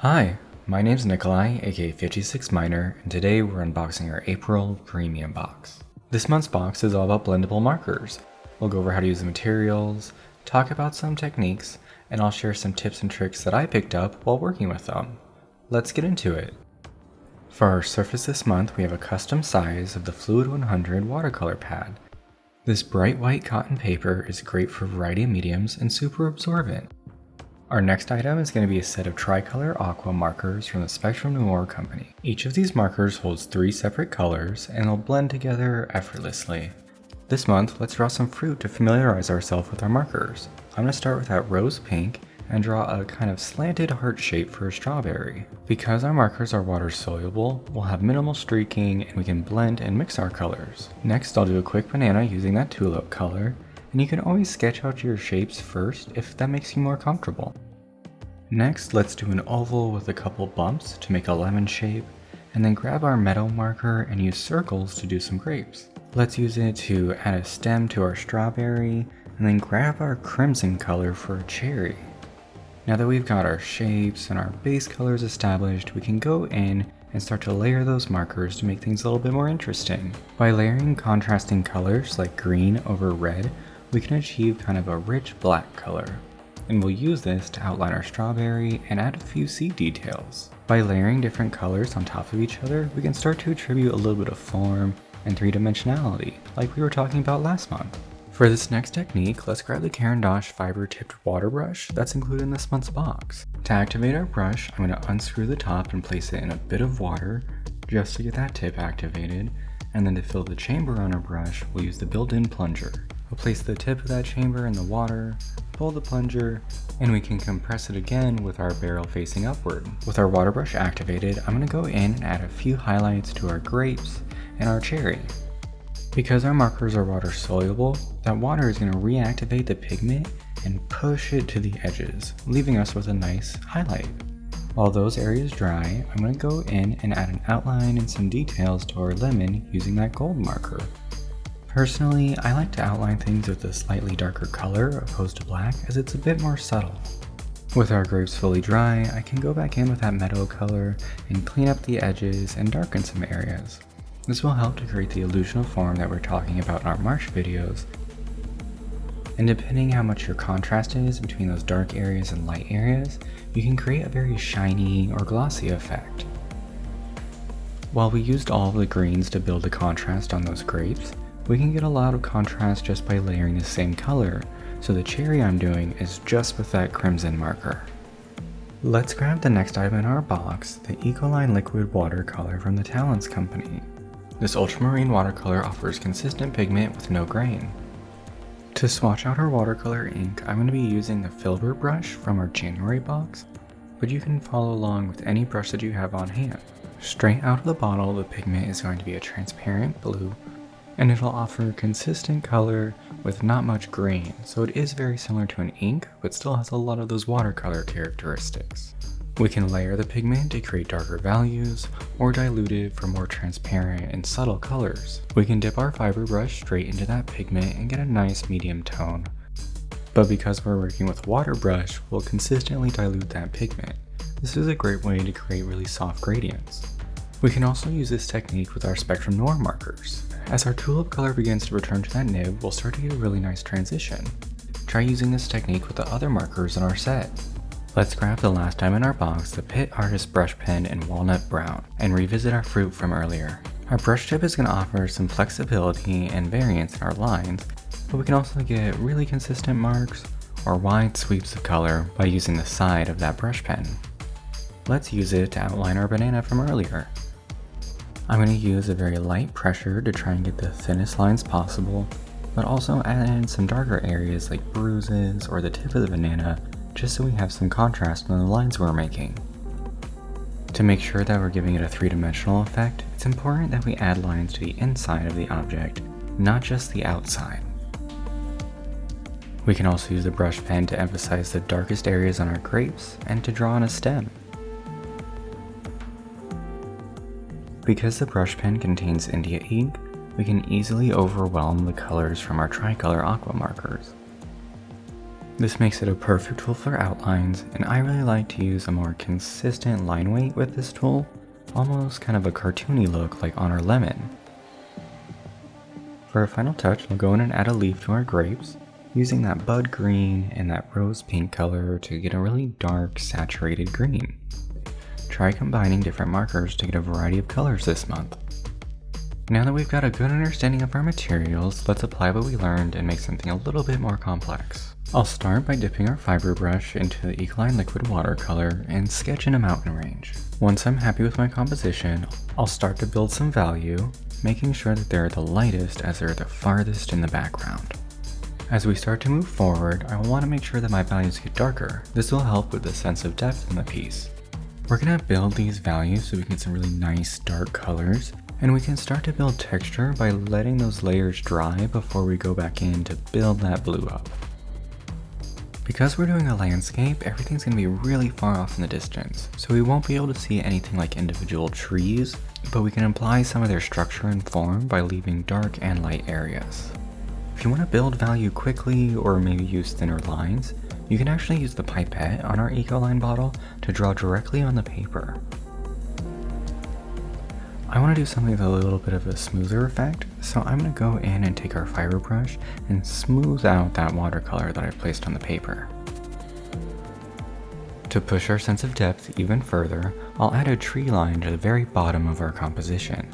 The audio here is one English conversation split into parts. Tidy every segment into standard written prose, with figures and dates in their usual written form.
Hi, my name's Nikolai, aka 56Miner, and today we're unboxing our April Premium box. This month's box is all about blendable markers. We'll go over how to use the materials, talk about some techniques, and I'll share some tips and tricks that I picked up while working with them. Let's get into it. For our surface this month, we have a custom size of the Fluid 100 watercolor pad. This bright white cotton paper is great for a variety of mediums and super absorbent. Our next item is going to be a set of tricolor aqua markers from the Spectrum Noir company. Each of these markers holds 3 separate colors and they'll blend together effortlessly. This month, let's draw some fruit to familiarize ourselves with our markers. I'm going to start with that rose pink and draw a kind of slanted heart shape for a strawberry. Because our markers are water soluble, we'll have minimal streaking and we can blend and mix our colors. Next, I'll do a quick banana using that tulip color. And you can always sketch out your shapes first if that makes you more comfortable. Next, let's do an oval with a couple bumps to make a lemon shape, and then grab our metal marker and use circles to do some grapes. Let's use it to add a stem to our strawberry, and then grab our crimson color for a cherry. Now that we've got our shapes and our base colors established, we can go in and start to layer those markers to make things a little bit more interesting. By layering contrasting colors like green over red, we can achieve kind of a rich black color. And we'll use this to outline our strawberry and add a few seed details. By layering different colors on top of each other, we can start to attribute a little bit of form and three-dimensionality, like we were talking about last month. For this next technique, let's grab the Caran d'Ache fiber-tipped water brush that's included in this month's box. To activate our brush, I'm going to unscrew the top and place it in a bit of water just to get that tip activated, and then to fill the chamber on our brush, we'll use the built-in plunger. We'll place the tip of that chamber in the water, pull the plunger, and we can compress it again with our barrel facing upward. With our water brush activated, I'm going to go in and add a few highlights to our grapes and our cherry. Because our markers are water soluble, that water is going to reactivate the pigment and push it to the edges, leaving us with a nice highlight. While those areas dry, I'm going to go in and add an outline and some details to our lemon using that gold marker. Personally, I like to outline things with a slightly darker color opposed to black as it's a bit more subtle. With our grapes fully dry, I can go back in with that meadow color and clean up the edges and darken some areas. This will help to create the illusion of form that we're talking about in our March videos. And depending how much your contrast is between those dark areas and light areas, you can create a very shiny or glossy effect. While we used all of the greens to build the contrast on those grapes, we can get a lot of contrast just by layering the same color, so the cherry I'm doing is just with that crimson marker. Let's grab the next item in our box, the Ecoline Liquid Watercolor from the Talents company. This ultramarine watercolor offers consistent pigment with no grain. To swatch out our watercolor ink, I'm going to be using the Filbert brush from our January box, but you can follow along with any brush that you have on hand. Straight out of the bottle, the pigment is going to be a transparent blue, and it'll offer consistent color with not much grain, so it is very similar to an ink, but still has a lot of those watercolor characteristics. We can layer the pigment to create darker values, or dilute it for more transparent and subtle colors. We can dip our fiber brush straight into that pigment and get a nice medium tone. But because we're working with water brush, we'll consistently dilute that pigment. This is a great way to create really soft gradients. We can also use this technique with our Spectrum Noir markers. As our tulip color begins to return to that nib, we'll start to get a really nice transition. Try using this technique with the other markers in our set. Let's grab the last item in our box, the Pitt Artist Brush Pen in Walnut Brown, and revisit our fruit from earlier. Our brush tip is going to offer some flexibility and variance in our lines, but we can also get really consistent marks or wide sweeps of color by using the side of that brush pen. Let's use it to outline our banana from earlier. I'm going to use a very light pressure to try and get the thinnest lines possible, but also add in some darker areas like bruises or the tip of the banana, just so we have some contrast in the lines we're making. To make sure that we're giving it a three-dimensional effect, it's important that we add lines to the inside of the object, not just the outside. We can also use the brush pen to emphasize the darkest areas on our grapes and to draw on a stem. Because the brush pen contains India ink, we can easily overwhelm the colors from our tricolor aqua markers. This makes it a perfect tool for outlines, and I really like to use a more consistent line weight with this tool, almost kind of a cartoony look like on our lemon. For a final touch, I'll go in and add a leaf to our grapes, using that bud green and that rose pink color to get a really dark, saturated green. Try combining different markers to get a variety of colors this month. Now that we've got a good understanding of our materials, let's apply what we learned and make something a little bit more complex. I'll start by dipping our fiber brush into the Ecoline liquid watercolor and sketch in a mountain range. Once I'm happy with my composition, I'll start to build some value, making sure that they're the lightest as they're the farthest in the background. As we start to move forward, I want to make sure that my values get darker. This will help with the sense of depth in the piece. We're going to build these values so we can get some really nice dark colors, and we can start to build texture by letting those layers dry before we go back in to build that blue up. Because we're doing a landscape, everything's going to be really far off in the distance, so we won't be able to see anything like individual trees, but we can imply some of their structure and form by leaving dark and light areas. If you want to build value quickly or maybe use thinner lines, you can actually use the pipette on our Ecoline bottle to draw directly on the paper. I want to do something with a little bit of a smoother effect, so I'm going to go in and take our fiber brush and smooth out that watercolor that I placed on the paper. To push our sense of depth even further, I'll add a tree line to the very bottom of our composition.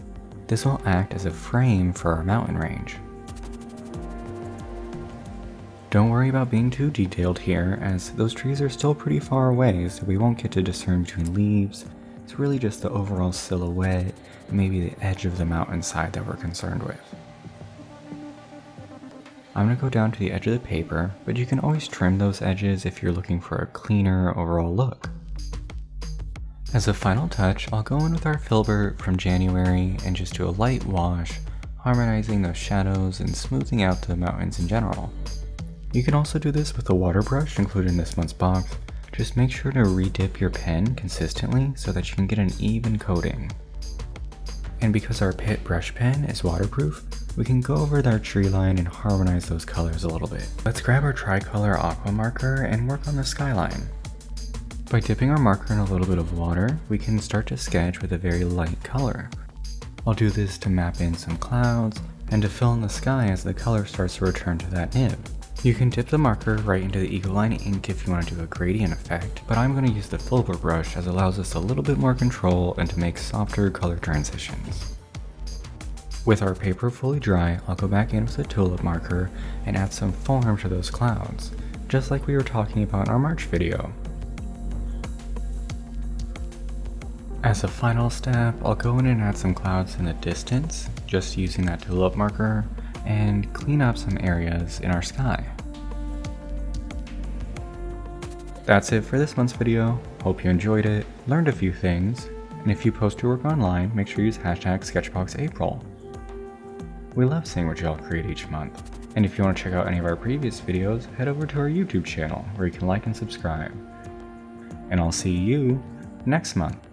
This will act as a frame for our mountain range. Don't worry about being too detailed here, as those trees are still pretty far away, so we won't get to discern between leaves. It's really just the overall silhouette and maybe the edge of the mountainside that we're concerned with. I'm going to go down to the edge of the paper, but you can always trim those edges if you're looking for a cleaner overall look. As a final touch, I'll go in with our filbert from January and just do a light wash, harmonizing those shadows and smoothing out the mountains in general. You can also do this with a water brush included in this month's box. Just make sure to re-dip your pen consistently so that you can get an even coating. And because our Pitt brush pen is waterproof, we can go over with our tree line and harmonize those colors a little bit. Let's grab our tricolor aqua marker and work on the skyline. By dipping our marker in a little bit of water, we can start to sketch with a very light color. I'll do this to map in some clouds and to fill in the sky as the color starts to return to that nib. You can dip the marker right into the Ecoline ink if you want to do a gradient effect, but I'm going to use the filbert brush as it allows us a little bit more control and to make softer color transitions. With our paper fully dry, I'll go back in with a tulip marker and add some form to those clouds, just like we were talking about in our March video. As a final step, I'll go in and add some clouds in the distance, just using that tulip marker, and clean up some areas in our sky. That's it for this month's video. Hope you enjoyed it, learned a few things, and if you post your work online, make sure you use hashtag SketchBoxApril. We love seeing what y'all create each month. And if you want to check out any of our previous videos, head over to our YouTube channel where you can like and subscribe. And I'll see you next month.